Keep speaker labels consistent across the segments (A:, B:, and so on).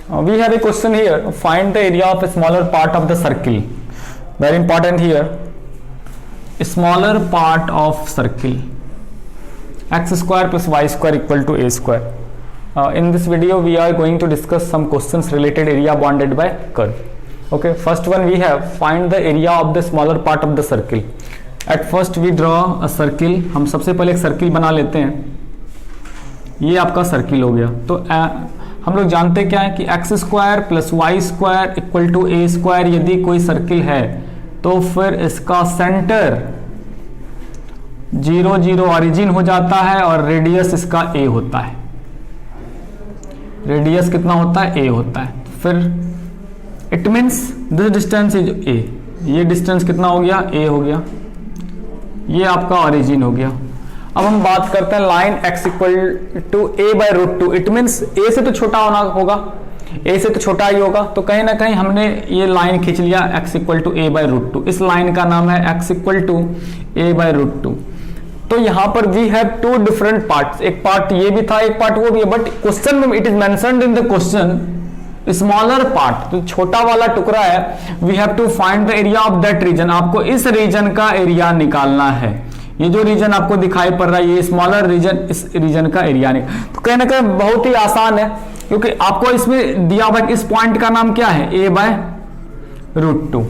A: We have a question here. Find the area of a smaller part of the circle. Very important here. A smaller part of circle. X square plus y square equal to a square. In this video, we are going to discuss some questions related area bounded by curve. Okay. First one we have find the area of the smaller part of the circle. At first we draw a circle. हम सबसे पहले एक circle बना लेते हैं. ये आपका circle हो गया. तो हम लोग जानते क्या है कि x square plus y square equal to a square यदि कोई सर्किल है तो फिर इसका सेंटर 0 0 ऑरिजिन हो जाता है और रेडियस इसका ए होता है. रेडियस कितना होता है? ए होता है. फिर it means this distance is a. ये डिस्टेंस कितना हो गया? ए हो गया. ये आपका ऑरिजिन हो गया. अब हम बात करते हैं line x equal to a by root two. It means a से तो छोटा होना होगा, ए से तो छोटा ही होगा. तो कहीं ना कहीं हमने ये लाइन खींच लिया x equal to a by root two. इस लाइन का नाम है x equal to a by root two. तो यहाँ पर we have two different parts. एक पार्ट ये भी था, एक पार्ट वो भी है. बट क्वेश्चन में it is mentioned in the question smaller part. तो छोटा वाला टुकड़ा है. We have to find the area of that region. आपको इस रीजन का एरिया निकालना है. ये जो रीजन आपको दिखाई पड़ रहा है ये स्मॉलर रीजन, इस रीजन का एरिया नहीं. तो कहीं ना कहीं बहुत ही आसान है क्योंकि आपको इसमें दिया हुआ इस पॉइंट का नाम क्या है? ए बाय रूट टू.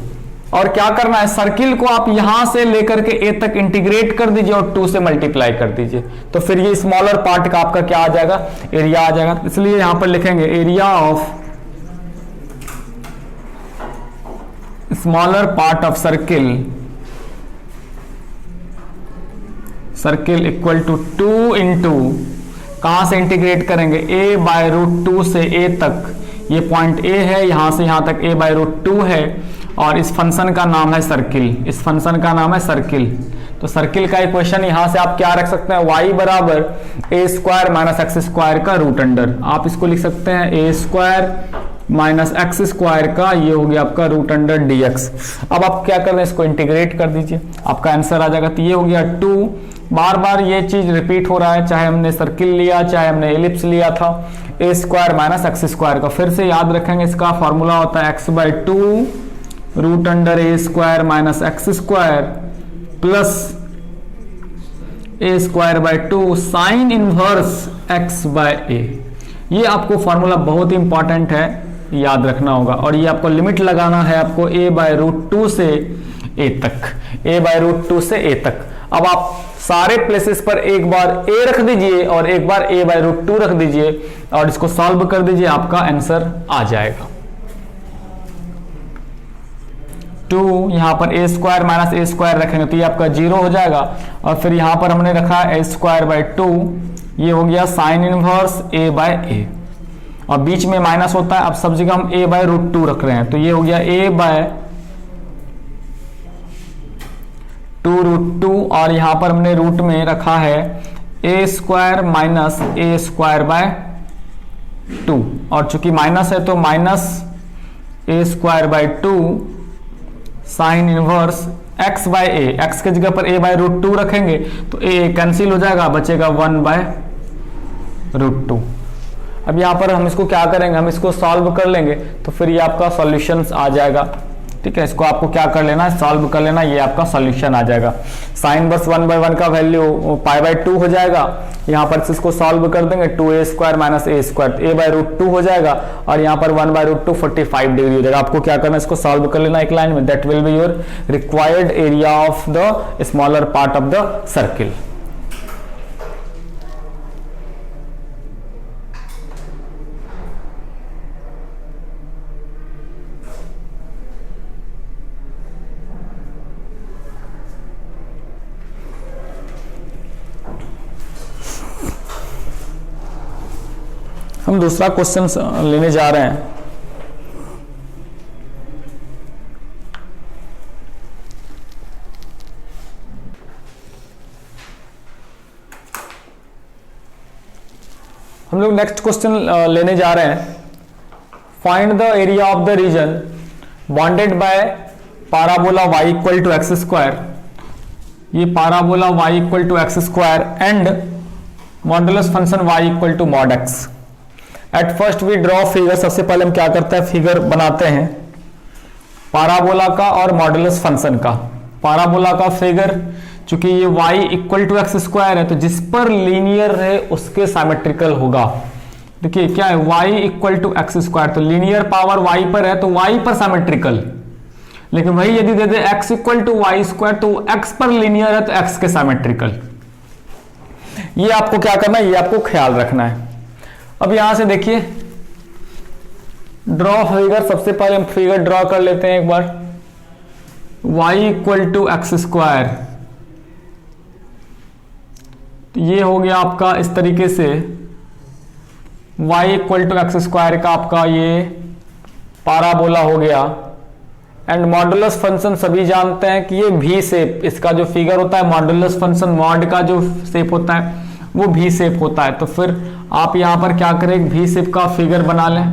A: और क्या करना है? सर्किल को आप यहां से लेकर के ए तक इंटीग्रेट कर दीजिए और 2 से मल्टीप्लाई कर दीजिए. तो फिर ये स्मॉलर पार्ट का आपका क्या आ जाएगा? एरिया आ जाएगा. इसलिए यहां पर लिखेंगे area of smaller part of circle equal to 2 into कहां से इंटीग्रेट करेंगे? ए बाय रूट 2 से ए तक. ये पॉइंट ए है, यहां से यहां तक ए बाय रूट 2 है और इस फंक्शन का नाम है सर्किल. इस फंक्शन का नाम है सर्किल. तो सर्किल का इक्वेशन यहां से आप क्या रख सकते हैं? y बराबर ए स्क्वायर माइनस एक्स स्क्वायर का रूट अंडर. आप इसको लिख सकते हैं ए स्क्वायर माइनस एक्स स्क्वायर का, ये हो गया आपका रूट अंडर dx. अब आप क्या कर रहे हैं? इसको इंटीग्रेट कर दीजिए, आपका आंसर आ जाएगा. तो ये हो गया 2. बार बार ये चीज रिपीट हो रहा है, चाहे हमने सर्किल लिया चाहे हमने एलिप्स लिया था. A square minus x square का फिर से याद रखेंगे. इसका फॉर्मूला होता है x by 2 root under a square minus x square plus a square by 2 sine inverse x by a. ये आपको फॉर्मूला बहुत ही इंपॉर्टेंट है, याद रखना होगा. और ये आपको लिमिट लगाना है आपको ए बाय रूट 2 से ए तक. ए बाय रूट 2 से ए तक. अब आप सारे प्लेसेस पर एक बार ए रख दीजिए और एक बार ए बाय रूट 2 रख दीजिए और इसको सॉल्व कर दीजिए, आपका आंसर आ जाएगा. 2 यहां पर ए स्क्वायर माइनस ए स्क्वायर रखेंगे तो ये आपका 0 हो जाएगा. और फिर यहां पर हमने रखा ए स्क्वायर बाय 2, ये हो गया साइन इनवर्स ए बाय ए. और बीच में माइनस होता है. अब सब जगह हम ए बाय रूट 2 रख रहे हैं तो ये हो गया ए बाय 2 रूट 2. और यहां पर हमने रूट में रखा है a square minus a square by 2. और चूंकि माइनस है तो minus a square by 2 sine inverse x by a. X की जगह पर ए बाय रूट 2 रखेंगे तो ए कैंसिल हो जाएगा, बचेगा 1 बाय रूट 2. अब यहाँ पर हम इसको क्या करेंगे? हम इसको सॉल्व कर लेंगे तो फिर ये आपका सॉल्यूशंस आ जाएगा. ठीक है, इसको आपको क्या कर लेना है? सॉल्व कर लेना. ये आपका सॉल्यूशन आ जाएगा. साइन बस 1 बाय 1 का वैल्यू पाई बाय 2 हो जाएगा. यहाँ पर इसको सॉल्व कर देंगे 2a square minus a square, a by root 2 हो जाएगा. और यहाँ पर 1 बाय रूट 2 45 डिग्री हो जाएगा. आपको क्या करना है? इसको सॉल्व कर लेना एक लाइन में. That will be your required area of the smaller part of the circle. हम दूसरा क्वेश्चन लेने जा रहे हैं. हम लोग नेक्स्ट क्वेश्चन लेने जा रहे हैं. Find the area of the region bounded by parabola y equal to x square. ये parabola y equal to x square and modulus function y equal to mod x. At first we draw figure, सबसे पहले हम क्या करते हैं, figure बनाते हैं parabola का और मॉडुलस फंक्शन का। पाराबोला का फिगर, चूंकि ये y equal to x square है तो जिस पर लीनियर है उसके सिमेट्रिकल होगा। देखिए क्या है, y equal to x square, तो लीनियर पावर y पर है तो y पर सिमेट्रिकल। लेकिन वही यदि दे दे x equal to y square तो x पर लीनियर है तो x के सिमेट्रिकल। ये आपको क्या करना है, ये आपको ख्याल रखना है। अब यहां से देखिए ड्रॉ फिगर, सबसे पहले हम फिगर ड्रॉ कर लेते हैं एक बार। y equal to x square, तो ये हो गया आपका इस तरीके से y equal to x square का आपका ये पाराबोला हो गया। एंड मॉडुलस फंक्शन सभी जानते हैं कि ये भी शेप, इसका जो फिगर होता है मॉडुलस फंक्शन, मॉड का जो शेप होता है वो भी शेप होता है। तो फिर आप यहाँ पर क्या करें, एक भी शेप का फिगर बना लें।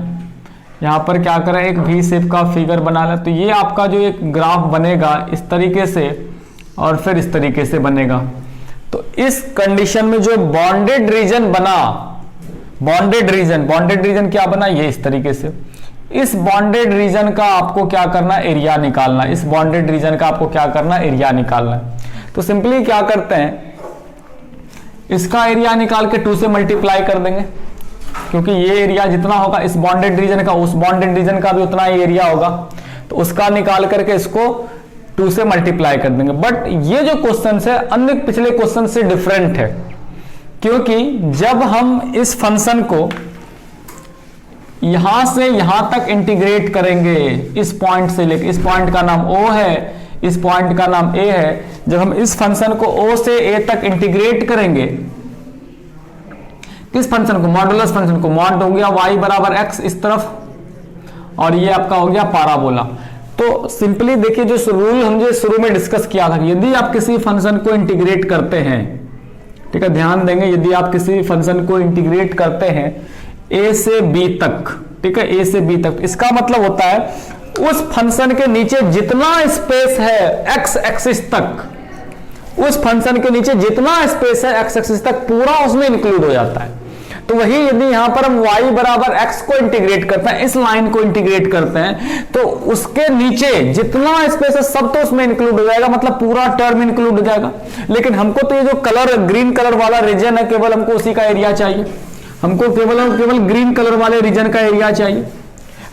A: यहाँ पर क्या करें, एक भी शेप का फिगर बना लें। तो ये आपका जो एक ग्राफ बनेगा इस तरीके से और फिर इस तरीके से बनेगा। तो इस कंडीशन में जो बॉन्डेड रीजन बना, बॉन्डेड रीजन क्या बना, ये इस तरीके से। इस बॉन्डेड रीजन का आपको क्या करना, एरिया निकालना। इस बॉन्डेड रीजन का आपको क्या करना, एरिया निकालना। तो सिंपली क्या करते हैं, इसका एरिया निकाल के 2 से मल्टीप्लाई कर देंगे, क्योंकि ये एरिया जितना होगा इस बॉन्डेड रीजन का, उस बॉन्डेड रीजन का भी उतना ही एरिया होगा। तो उसका निकाल करके इसको 2 से मल्टीप्लाई कर देंगे। बट ये जो क्वेश्चन है अन्य पिछले क्वेश्चन से डिफरेंट है, क्योंकि जब हम इस फंक्शन को यहां से यहां तक इंटीग्रेट करेंगे, इस पॉइंट से लेकर, इस पॉइंट का नाम O है, इस पॉइंट का नाम A है, जब हम इस फंक्शन को O से A तक इंटीग्रेट करेंगे, किस फंक्शन को, मॉडुलस फंक्शन को, मॉड हो गया y बराबर x इस तरफ और ये आपका हो गया पाराबोला। तो सिंपली देखिए जो रूल हमने शुरू में डिस्कस किया था, यदि आप किसी फंक्शन को इंटीग्रेट करते हैं, ठीक है, ध्यान देंगे, यदि आप किसी फंक्शन को इंटीग्रेट करते हैं a से b तक, ठीक है, a से b तक, इसका मतलब होता है उस फंक्शन के नीचे जितना स्पेस है x एक्सिस तक, उस फंक्शन के नीचे जितना स्पेस है x एक्सिस तक पूरा उसमें इंक्लूड हो जाता है। तो वही यदि यहां पर हम y बराबर x को इंटीग्रेट करते हैं, इस लाइन को इंटीग्रेट करते हैं, तो उसके नीचे जितना स्पेस है सब तो उसमें इंक्लूड हो जाएगा, मतलब पूरा टर्म इंक्लूड हो जाएगा। लेकिन हमको तो ये जो कलर ग्रीन कलर वाला रीजन है, केवल हमको उसी का एरिया चाहिए, हमको केवल ग्रीन कलर वाले रीजन का एरिया चाहिए,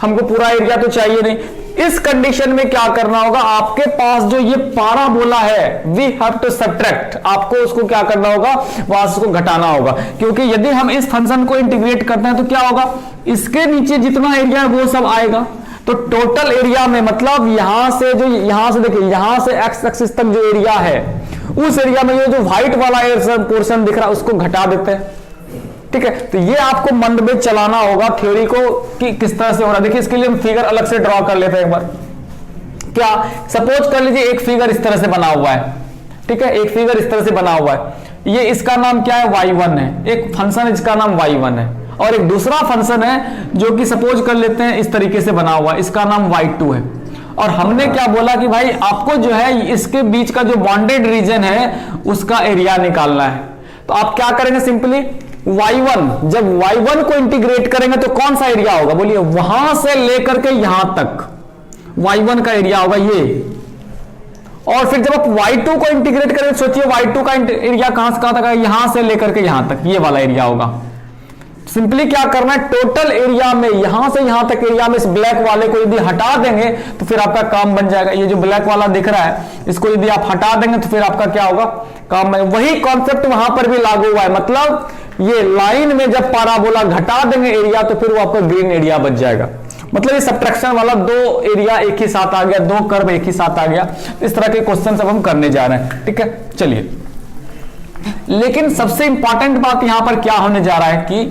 A: हमको पूरा एरिया तो चाहिए नहीं। इस कंडीशन में क्या करना होगा, आपके पास जो ये पाराबोला है, वी हैव टू सब्ट्रैक्ट, आपको उसको क्या करना होगा, वहां से उसको घटाना होगा। क्योंकि यदि हम इस फंक्शन को इंटीग्रेट करते हैं तो क्या होगा, इसके नीचे जितना एरिया है वो सब आएगा। तो टोटल एरिया में, मतलब यहां से जो, यहां से देखिए, यहां से एक्स एक्सिस तक जो एरिया है, उस एरिया में ये जो व्हाइट वाला पोर्शन दिख रहा है उसको घटा देते हैं, ठीक है। तो ये आपको मन में चलाना होगा थ्योरी को कि किस तरह से हो रहा है। देखिए इसके लिए हम फिगर अलग से ड्रॉ कर लेते हैं एक बार। क्या, सपोज कर लीजिए एक फिगर इस तरह से बना हुआ है, ठीक है, एक फिगर इस तरह से बना हुआ है, ये इसका नाम क्या है, y1 है, एक फंक्शन है जिसका नाम y1 है, और एक दूसरा फंक्शन है जो कि सपोज कर लेते हैं इस तरीके से बना हुआ है, इसका नाम y2 है। और हमने क्या बोला कि भाई आपको जो है इसके बीच का जो बॉन्डेड रीजन है उसका एरिया निकालना है। तो आप क्या करेंगे, सिंपली y1, जब y1 को इंटीग्रेट करेंगे तो कौन सा एरिया होगा, बोलिए, वहां से लेकर के यहां तक y1 का एरिया होगा ये। और फिर जब आप y2 को इंटीग्रेट करेंगे, सोचिए y2 का एरिया कहां से कहां तक है, यहां से लेकर के यहां तक, ये वाला एरिया होगा। सिंपली क्या करना है, टोटल एरिया में यहां से यहां तक एरिया में इस ब्लैक वाले को यदि हटा देंगे तो फिर आपका काम बन जाएगा। ये जो ब्लैक वाला दिख रहा है इसको यदि आप हटा देंगे तो फिर आपका क्या होगा, काम बन। वही कॉन्सेप्ट वहां पर भी लागू हुआ है, मतलब ये लाइन में जब पाराबोला घटा देंगे एरिया तो फिर वो आपका ग्रीन एरिया बच जाएगा। मतलब ये सब्ट्रैक्शन वाला दो एरिया एक ही साथ आ गया, दो कर्व एक ही साथ आ गया। इस तरह के क्वेश्चन अब हम करने जा रहे हैं, ठीक है। चलिए, लेकिन सबसे इंपॉर्टेंट बात यहां पर क्या होने जा रहा है कि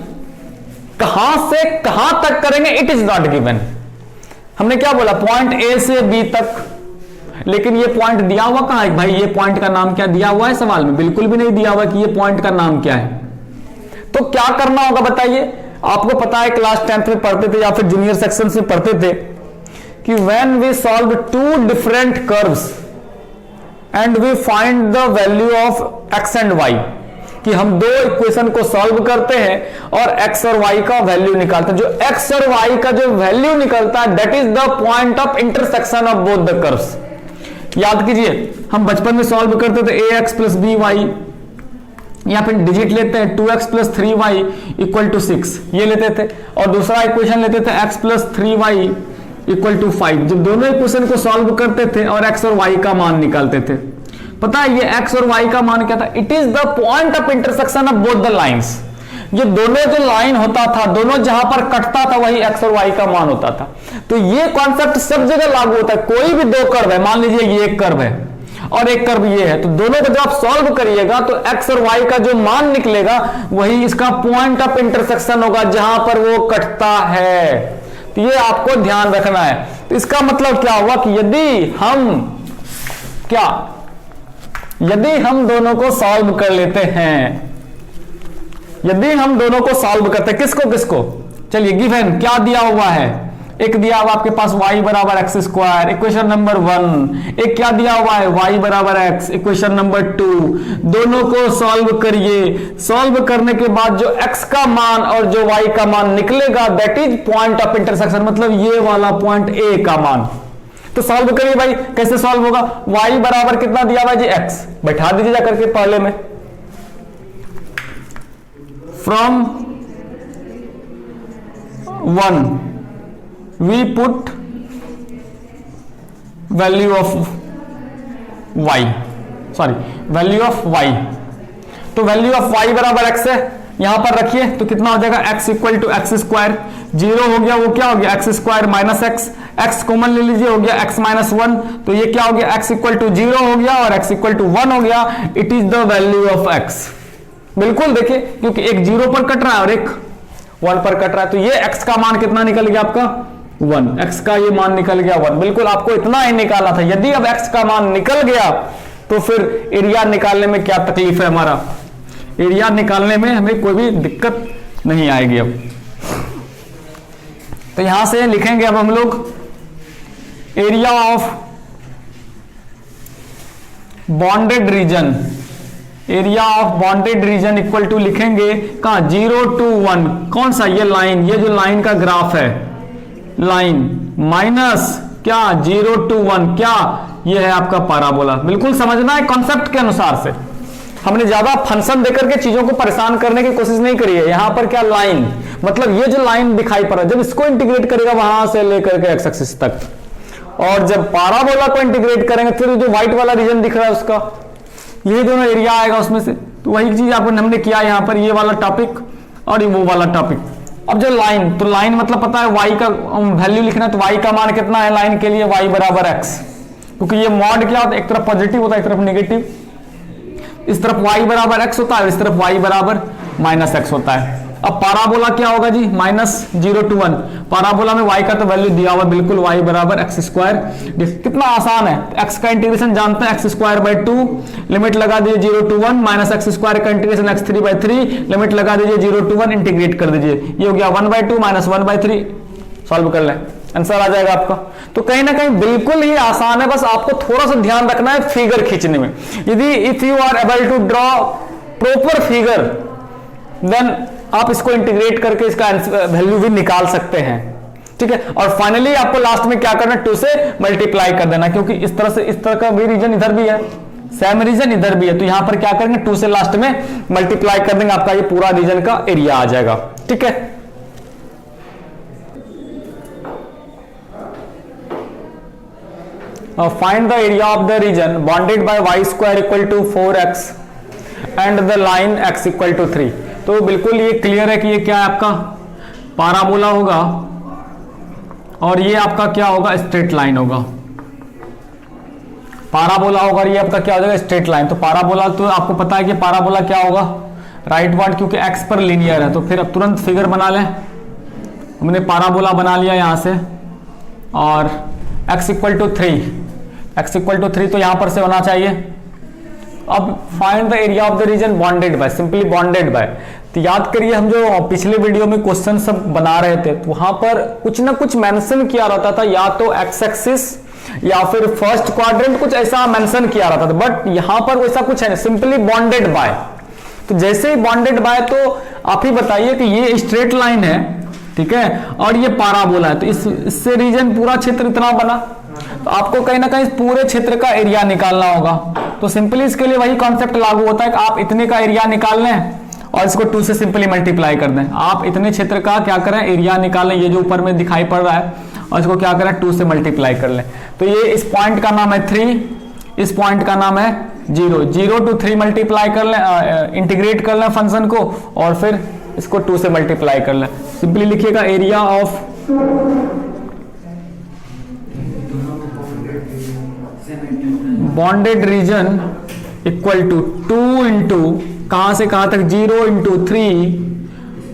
A: कहां से कहां तक करेंगे, इट इज नॉट गिवन। हमने क्या बोला, पॉइंट ए से बी तक, लेकिन ये पॉइंट दिया हुआ कहां है भाई, ये पॉइंट का नाम क्या दिया हुआ है सवाल में, बिल्कुल भी नहीं दिया हुआ कि ये पॉइंट का नाम क्या है। तो क्या करना होगा बताइए, आपको पता है क्लास 10th में पढ़ते थे या फिर जूनियर सेक्शन में पढ़ते थे कि when we solve two different curves and we find the value of x and y, कि हम दो इक्वेशन को सॉल्व करते हैं और x और y का वैल्यू निकालते हैं। जो x और y का जो वैल्यू निकलता है that is the point of intersection of both the curves. याद कीजिए हम बचपन में सॉल्व करते थे ax प्लस बी वाई, यहाँ पे डिजिट लेते हैं 2x plus 3y equal to 6 ये लेते थे, और दूसरा इक्वेशन लेते थे x plus 3y equal to 5। जब दोनों इक्वेशन को सॉल्व करते थे और x और y का मान निकालते थे, पता है ये x और y का मान क्या था? It is the point of intersection of both the lines. ये दोनों जो लाइन होता था, दोनों जहां पर कटता था वही x और y का मान होता था। तो ये कॉन्सेप्ट सब जगह लागू होता है। कोई भी दो कर्व है, मान लीजिए ये एक कर्व है और एक कर्व ये है, तो दोनों को जब आप सॉल्व करिएगा तो x और y का जो मान निकलेगा वही इसका पॉइंट ऑफ इंटरसेक्शन होगा जहां पर वो कटता है। तो ये आपको ध्यान रखना है। तो इसका मतलब क्या हुआ कि यदि हम दोनों को सॉल्व कर लेते हैं, यदि हम दोनों को सॉल्व करते हैं, किसको चलिए गिवन क्या दिया हुआ है, एक दिया हुआ आपके पास y बराबर एक्स स्क्वायर इक्वेशन नंबर 1, एक क्या दिया हुआ है y बराबर x इक्वेशन नंबर 2। दोनों को सॉल्व करिए, सॉल्व करने के बाद जो x का मान और जो y का मान निकलेगा that is point of intersection, मतलब ये वाला पॉइंट a का मान। तो सॉल्व करिए भाई, कैसे सॉल्व होगा? y बराबर कितना दिया हुआ है जी x, बैठा दीजिए जाकर के पहले में, from 1 we put value of y, sorry value of y। तो वैल्यू ऑफ y बराबर x है, यहां पर रखिए तो कितना हो जाएगा x equal to x square, zero हो गया वो क्या हो गया x square minus x, x common ले लीजिए हो गया x माइनस 1, तो ये क्या हो गया x इक्वल टू 0 हो गया और x इक्वल टू 1 हो गया। It is the value of x। बिल्कुल देखिए क्योंकि एक 0 पर कट रहा है और एक 1 पर कट रहा है, तो ये x का मान कितना निकल गया आपका 1, x का ये मान निकल गया 1। बिल्कुल आपको इतना ही निकालना था। यदि अब x का मान निकल गया तो फिर एरिया निकालने में क्या तकलीफ है, हमारा एरिया निकालने में हमें कोई भी दिक्कत नहीं आएगी। अब तो यहां से लिखेंगे अब हम लोग area of bounded region, area of bounded region equal to लिखेंगे कहां 0 to 1, कौन सा ये लाइन, ये जो लाइन का ग्राफ है लाइन माइनस क्या 0 to 1, क्या ये है आपका पाराबोला। बिल्कुल समझना है कॉन्सेप्ट के अनुसार से, हमने ज्यादा फंक्शन देकर के चीजों को परेशान करने की कोशिश नहीं करी है। यहां पर क्या लाइन, मतलब ये जो लाइन दिखाई पड़ रहा है, जब इसको इंटीग्रेट करेगा वहां से लेकर के एक्स एक्सिस तक, और जब पाराबोला को इंटीग्रेट करेंगे फिर जो व्हाइट वाला रीजन दिख रहा है उसका, यही दोनों एरिया आएगा उसमें से। तो वही चीज आपको हमने किया यहाँ पर, ये वाला टॉपिक और वो वाला टॉपिक। अब जो लाइन, तो लाइन मतलब पता है y का वैल्यू लिखना है, तो y का मान कितना है लाइन के लिए y बराबर x, क्योंकि ये मॉड क्या होता है, एक तरफ पॉजिटिव होता है एक तरफ नेगेटिव, इस तरफ y बराबर x होता है और इस तरफ y बराबर माइनस x होता है। अब पाराबोला क्या होगा जी माइनस 0 to 1, पाराबोला में y का तो वैल्यू दिया हुआ बिल्कुल y बराबर एक्स स्क्वायर। कितना आसान है, x का इंटीग्रेशन जानते हैं, एक्स स्क्वायर बाई 2 लिमिट लगा दीजिए 0 to 1, माइनस एक्स स्क्वायर का इंटीग्रेशन x3 by 3 लिमिट लगा दीजिए 0 to 1, इंटीग्रेट कर दीजिए, ये हो गया 1/2 माइनस 1/3, सॉल्व कर लें आंसर आ जाएगा आपका। तो कहीं ना कहीं बिल्कुल ही आसान है, बस आपको थोड़ा सा ध्यान रखना है फिगर खींचने में। यदि if you are able to draw proper figure then आप इसको इंटीग्रेट करके इसका वैल्यू भी निकाल सकते हैं, ठीक है। और फाइनली आपको लास्ट में क्या करना है, 2 से मल्टीप्लाई कर देना, क्योंकि इस तरह से इस तरह का भी रीजन इधर भी है, सेम रीजन इधर भी है, तो यहां पर क्या करेंगे 2 से लास्ट में मल्टीप्लाई कर देंगे, आपका ये पूरा रीजन का एरिया आ जाएगा, ठीक है। Find the area of the region bounded by y square equal to 4x and the line x equal to 3। तो बिल्कुल ये क्लियर है कि ये क्या है आपका पाराबोला होगा और ये आपका क्या होगा स्ट्रेट लाइन होगा, पाराबोला होगा और ये आपका क्या हो जाएगा स्ट्रेट लाइन। तो पाराबोला तो आपको पता है कि पाराबोला क्या होगा राइट वार्ड, क्योंकि x पर लीनियर है। तो फिर अब तुरंत फिगर बना लें, हमने पाराबोला बना लिया यहां से, और x equal to 3, x equal to 3 तो यहां पर से होना चाहिए। अब find the area of the region bounded by, simply bounded by. तो याद करिए हम जो पिछले वीडियो में क्वेश्चन सब बना रहे थे, तो वहां पर कुछ ना कुछ मेंशन किया रहता था, या तो एक्स एक्सिस या फिर फर्स्ट क्वाड्रेंट, कुछ ऐसा मेंशन किया रहता था, बट यहां पर वैसा कुछ है, सिंपली बॉन्डेड बाय। तो जैसे ही बॉन्डेड बाय, तो आप ही बताइए कि ये स्ट्रेट लाइन है, ठीक है, और ये पाराबोला है, तो इससे रीजन पूरा क्षेत्र इतना बना, तो आपको कहीं ना कहीं पूरे क्षेत्र का एरिया निकालना होगा। तो सिंपली इसके लिए वही कॉन्सेप्ट लागू होता है कि आप इतने का एरिया निकाल लें और इसको 2 से सिंपली मल्टीप्लाई कर दें। आप इतने क्षेत्र का क्या करें, एरिया निकालें, ये जो ऊपर में दिखाई पड़ रहा है, और इसको क्या करें 2 से मल्टीप्लाई कर लें। तो ये इस पॉइंट का नाम है 3, इस पॉइंट का नाम है 0, 0 to 3 मल्टीप्लाई कर लें, इंटीग्रेट कर लें फंक्शन को, और फिर इसको 2 से मल्टीप्लाई कर लें। सिंपली लिखिएगा area of bounded region equal to 2 into कहां से कहां तक 0 इंटू 3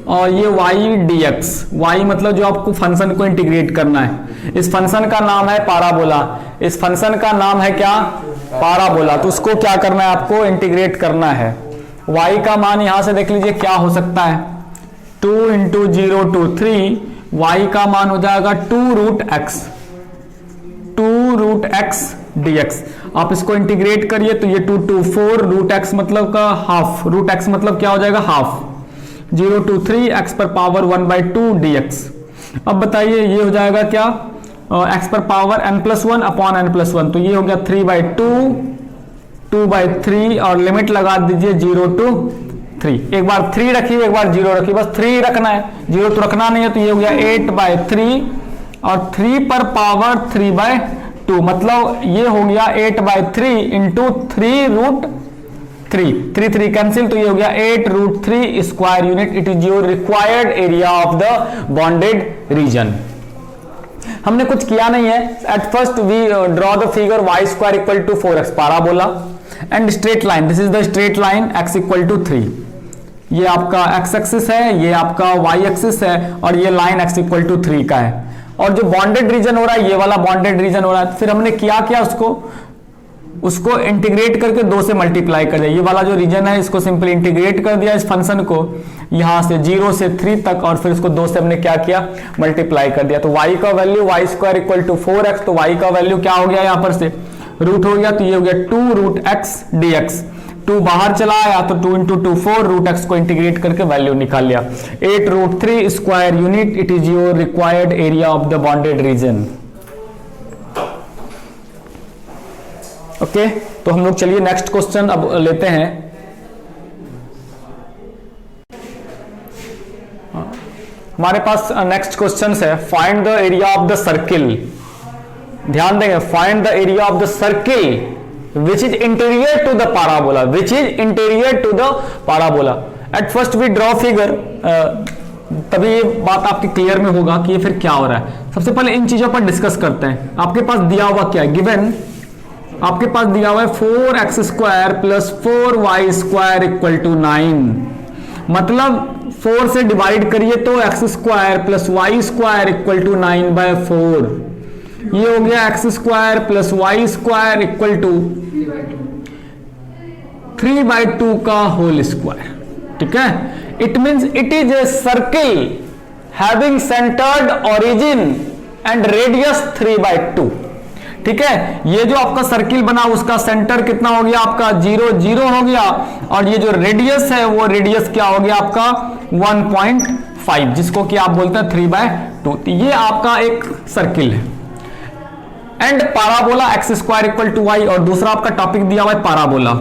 A: और ये y dx, y मतलब जो आपको फंक्शन को इंटीग्रेट करना है। इस फंक्शन का नाम है पाराबोला, इस फंक्शन का नाम है क्या, पाराबोला। तो उसको क्या करना है, आपको इंटीग्रेट करना है। y का मान यहां से देख लीजिए क्या हो सकता है, 2 इंटू 0 to 3, y का मान हो जाएगा 2 रूट एक्स dx। आप इसको इंटीग्रेट करिए तो ये 2 to 4 रूट एक्स मतलब का हाफ, रूट एक्स मतलब क्या हो जाएगा हाफ, 0 to 3 x पर पावर 1/2 dx। अब बताइए ये हो जाएगा क्या, x पर पावर n+1 अपॉन n+1, तो ये हो गया 3/2, 2/3 और लिमिट लगा दीजिए 0 to 3। एक बार 3 रखिए, एक बार 0 रखिए, बस 3 रखना है, 0 तो रखना नहीं है। तो ये हो गया 8/3 और 3 पर पावर 3/2, मतलब ये हो गया 8/3 इंटू 3 रूट 3 कैंसिल, तो ये हो गया 8 root 3 square unit. It is your required area of the bounded region. हमने कुछ किया नहीं है। At first we draw the figure y square equal to 4x parabola and straight line, this is the straight line x equal to 3। ये आपका x axis है, ये आपका y एक्सिस है, और ये लाइन x इक्वल टू 3 का है। और जो बॉन्डेड रीजन हो रहा है, ये वाला बॉन्डेड रीजन हो रहा है। फिर हमने क्या किया, उसको इंटीग्रेट करके 2 से मल्टीप्लाई कर दिया। ये वाला जो रीजन है इसको सिंपली इंटीग्रेट कर दिया इस फंक्शन को, यहां से 0 से 3 तक, और फिर इसको 2 से हमने क्या किया, मल्टीप्लाई कर दिया। तो y का value y square equal to 4x, तो y का वैल्यू क्या हो गया, यहां पर से रूट हो गया, तो ये हो गया 2 रूट x dx। 2 बाहर चला आया तो 2 इंटू 2 4, रूट एक्स को इंटीग्रेट करके वैल्यू निकाल लिया 8 root 3 square unit. It is your required area of the bounded region. Okay, तो हम लोग चलिए नेक्स्ट क्वेश्चन अब लेते हैं। हमारे पास नेक्स्ट क्वेश्चन है, find the area of the circle. ध्यान देंगे, find the area of the circle which is interior to the parabola, which is interior to the parabola. At first we draw figure, तभी ये बात आपकी clear में होगा कि ये फिर क्या हो रहा है। सबसे पहले इन चीजों पर डिस्कस करते हैं। आपके पास दिया हुआ क्या है, गिवन आपके पास दिया हुआ है 4x square plus 4y square equal to 9, मतलब 4 से डिवाइड करिए तो x square plus y square equal to 9/4। ये हो गया x square plus y square equal to 3/2 का होल स्क्वायर। ठीक है, it means it is a circle having centred origin and radius 3/2। ठीक है, ये जो आपका सर्किल बना उसका सेंटर कितना हो गया, आपका 0 0 हो गया, और ये जो रेडियस है वो रेडियस क्या हो गया आपका 1.5, जिसको कि आप बोलते हैं 3/2। ये आपका एक सर्किल है। And parabola x square equal to y, और दूसरा आपका टॉपिक दिया हुआ है पाराबोला।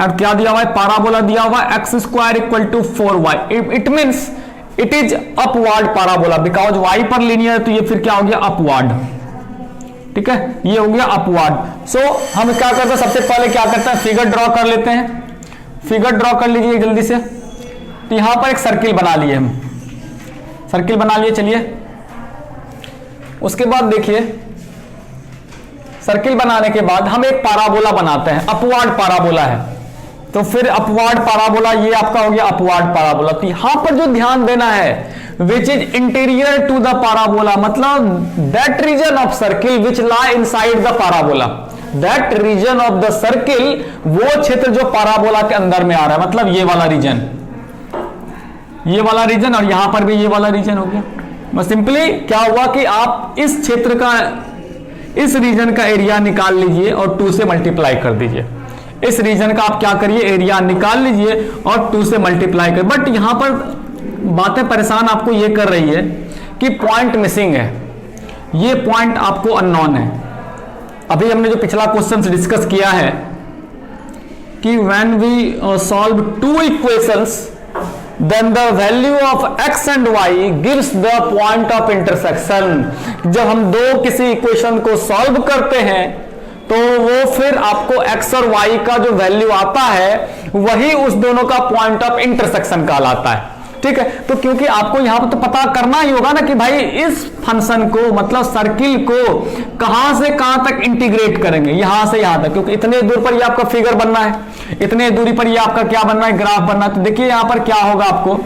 A: और क्या दिया हुआ है, पाराबोला दिया हुआ है x square equal to 4y। It means it is upward parabola, because y पर लीनियर है, तो ये फिर क्या हो गया अपवर्ड। ठीक है, ये हो गया अपवर्ड। सो हम क्या करते हैं, सबसे पहले क्या करते हैं, फिगर ड्रॉ कर लेते हैं। फिगर ड्रॉ कर लीजिए जल्दी से। तो यहां पर एक सर्किल बना लिए, हम सर्किल बना लिए। चलिए उसके बाद देखिए, सर्किल बनाने के बाद हम एक पाराबोला बनाते हैं, अपवर्ड पाराबोला है, तो फिर अपवर्ड पाराबोला ये आपका हो गया अपवर्ड पाराबोला। तो यहां पर जो ध्यान देना है, which is interior to the parabola, मतलब that region of circle which lie inside the parabola, that region of the circle, वो क्षेत्र जो पाराबोला के अंदर में आ रहा है, मतलब ये वाला रीजन, ये वाला रीजन, और यहां पर भी ये वाला रीजन हो गया। बस सिंपली क्या हुआ कि आप इस क्षेत्र का, इस रीजन का एरिया निकाल लीजिए और 2 से मल्टीप्लाई कर दीजिए। इस रीजन का आप क्या करिए, एरिया निकाल लीजिए और 2 से मल्टीप्लाई कर। बट यहां पर बातें परेशान आपको ये कर रही है कि पॉइंट मिसिंग है, ये पॉइंट आपको अननोन है। अभी हमने जो पिछला क्वेश्चन डिस्कस किया है कि when we solve 2 equations then the value of x and y gives the point of intersection। जब हम किसी इक्वेशन को सॉल्व करते हैं तो वो फिर आपको x और y का जो वैल्यू आता है वही उस दोनों का पॉइंट ऑफ इंटरसेक्शन कहलाता है। ठीक है, तो क्योंकि आपको यहां पर तो पता करना ही होगा ना कि भाई इस फंक्शन को मतलब सर्किल को कहां से कहां तक इंटीग्रेट करेंगे, यहां से यहां तक, क्योंकि इतने दूर पर ये आपका फिगर बनना है, इतने दूरी पर ये आपका क्या बनना है, ग्राफ बनना है। तो देखिए यहां पर क्या होगा आपको,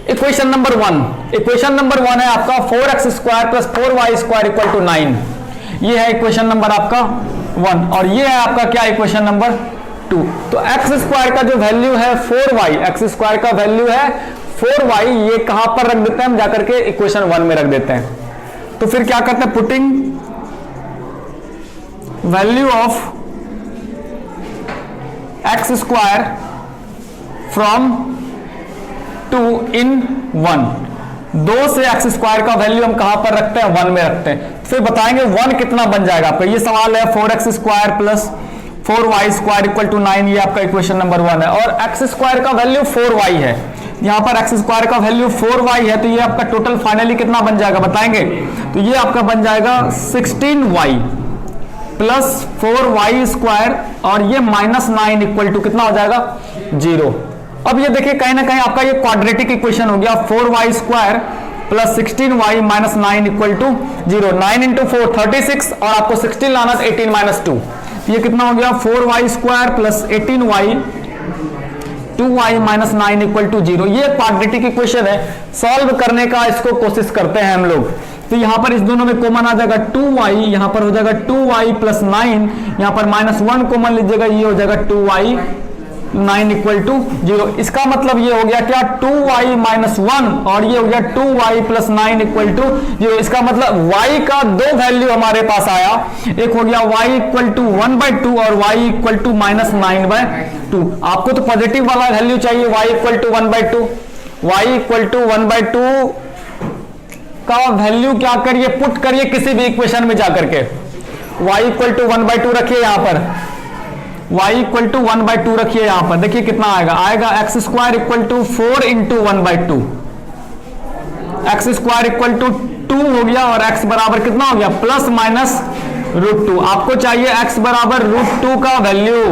A: इक्वेशन नंबर 1, इक्वेशन नंबर 1 है आपका 4x² + 4y² = 9। ये है इक्वेशन नंबर आपका 1 और ये है आपका क्या, इक्वेशन नंबर 2। तो x² का जो वैल्यू है 4y, x² का वैल्यू है 4y, ये कहां पर रख देते हैं हम, जाकर के इक्वेशन 1 में रख देते हैं। तो फिर क्या करते हैं, putting value of x² from 2 in 1, 2 से x² का वैल्यू हम कहां पर रखते हैं, 1 में रखते हैं। फिर बताएंगे 1 कितना बन जाएगा आपका, ये सवाल है 4x² + 4y² = 9, ये आपका इक्वेशन नंबर 1 है। और x² का वैल्यू 4y है, यहां पर x² का वैल्यू 4y है, तो ये आपका टोटल फाइनली कितना बन जाएगा बताएंगे, तो ये आपका बन जाएगा 16y + 4y² और ये -9 = कितना हो जाएगा, 0। अब ये देखिए कहीं ना कहीं आपका ये क्वाड्रेटिक इक्वेशन हो गया, 4y² + 16y - 9 = 0। 9 × 4 36 और आपको 16 लाना तो 18 - 2, ये कितना हो गया, 4y² + 18y 2y - 9 = 0। ये क्वाड्रेटिक इक्वेशन है, सॉल्व करने का इसको कोशिश करते हैं हम लोग। तो यहां पर इस दोनों में कॉमन आ जाएगा 2y, यहां पर हो जाएगा 2y + 9, यहां पर -1 कॉमन लीजिएगा, ये हो जाएगा 2y 9 = 0। इसका मतलब ये हो गया क्या, 2y - 1 और ये हो गया 2y + 9 = 0। इसका मतलब y का 2 वैल्यू हमारे पास आया, एक हो गया y = 1/2 और y = -9/2। आपको तो पॉजिटिव वाला वैल्यू चाहिए, y = 1/2, y = 1/2 का वैल्यू क्या करिए, पुट करिए किसी भी इक्वेशन में जाकर के, y = 1/2 रखिए यहां पर, y = 1/2 रखिए यहां पर, देखिए कितना आएगा, x² = 4 × 1/2, x² = 2 हो गया और x बराबर कितना हो गया, ±√2। आपको चाहिए x बराबर √2 का वैल्यू।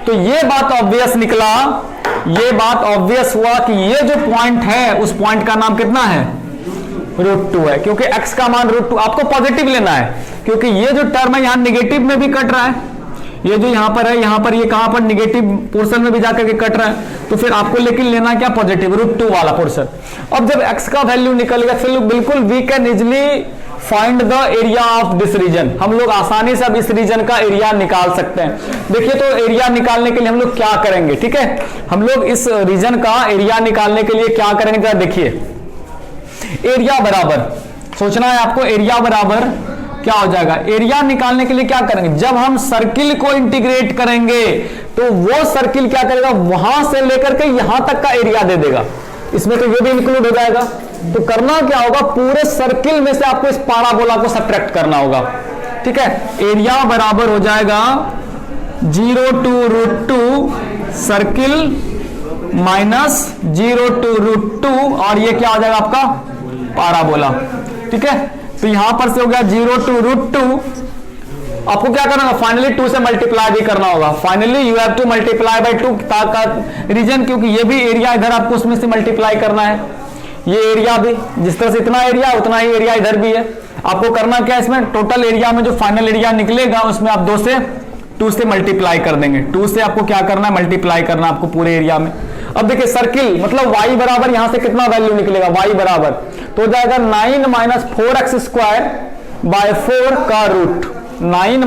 A: तो ये बात ऑब्वियस निकला, ये बात ऑब्वियस हुआ कि ये जो पॉइंट है उस पॉइंट का नाम कितना है, √2 है, क्योंकि x का मान √2, आपको पॉजिटिव लेना है, क्योंकि ये जो टर्म है यहां निगेटिव में भी कट रहा है, ये जो यहां पर है यहां पर ये कहां पर निगेटिव पोर्शन में भी जाकर के कट रहा है, तो फिर आपको लेकिन लेना क्या, पॉजिटिव √2 वाला पोर्शन। अब जब x का वैल्यू निकलेगा फिर बिल्कुल we can easily find the area of this region, हम लोग आसानी से अब इस रीजन का एरिया निकाल सकते हैं। देखिए तो एरिया निकालने के लिए हम लोग क्या करेंगे, ठीक है, हम लोग इस रीजन का एरिया निकालने के लिए क्या करेंगे, देखिए एरिया बराबर, सोचना है आपको, एरिया बराबर क्या हो जाएगा, एरिया निकालने के लिए क्या करेंगे, जब हम सर्किल को इंटीग्रेट करेंगे तो वो सर्किल क्या करेगा, वहां से लेकर के यहां तक का एरिया दे देगा, इसमें तो ये भी इंक्लूड हो जाएगा। तो करना क्या होगा, पूरे सर्किल में से आपको इस पैराबोला को सब्ट्रैक्ट करना होगा, ठीक है। एरिया बराबर हो जाएगा 0 to √2 सर्किल -0 to √2 और ये क्या हो जाएगा आपका पैराबोला, ठीक है। तो यहां पर से हो गया 0 to √2, आपको क्या करना होगा, फाइनली 2 से मल्टीप्लाई भी करना होगा, finally you have to multiply by 2 का रीजन, क्योंकि ये भी एरिया इधर आपको उसमें से मल्टीप्लाई करना है, ये एरिया भी जिस तरह से इतना एरिया उतना ही एरिया इधर भी है। आपको करना क्या है, इसमें टोटल एरिया में जो फाइनल एरिया निकलेगा उसमें आप 2 से मल्टीप्लाई कर देंगे, 2 से आपको क्या करना है, मल्टीप्लाई करना आपको पूरे एरिया में। अब देखिए सर्किल मतलब y बराबर यहां से कितना वैल्यू निकलेगा, y बराबर तो हो जाएगा 9 - 4x² / 4 का रूट, 9 -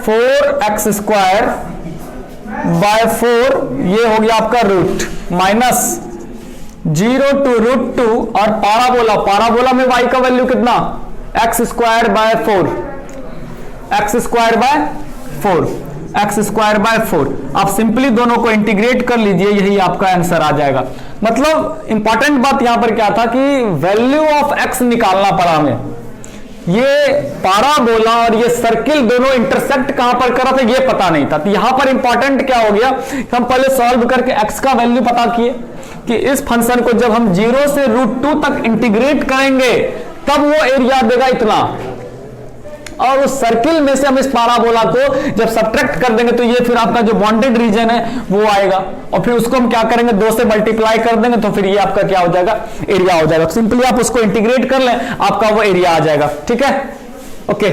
A: 4x² / 4 ये हो गया आपका रूट, -0 to √2 और पैराबोला में y का वैल्यू कितना, x² / 4 x square by 4, x square by 4। आप सिंपली दोनों को इंटीग्रेट कर लीजिए, यही आपका आंसर आ जाएगा। मतलब इंपॉर्टेंट बात यहां पर क्या था कि वैल्यू ऑफ एक्स निकालना पड़ा हमें। ये पाराबोला और ये सर्किल दोनों इंटरसेक्ट कहां पर कर रहा था ये पता नहीं था। तो यहां पर इंपॉर्टेंट क्या हो गया, हम पहले सॉल्व करके एक्स का वैल्यू पता किए कि इस फंक्शन को जब हम 0 से √2 तक इंटीग्रेट करेंगे तब वो एरिया देगा इतना, और उस सर्किल में से हम इस पाराबोला को जब सब्ट्रैक्ट कर देंगे तो ये फिर आपका जो बॉन्डेड रीजन है वो आएगा, और फिर उसको हम क्या करेंगे 2 से मल्टीप्लाई कर देंगे तो फिर ये आपका क्या हो जाएगा, एरिया हो जाएगा। सिंपली आप उसको इंटीग्रेट कर लें, आपका वो एरिया आ जाएगा। ठीक है, ओके।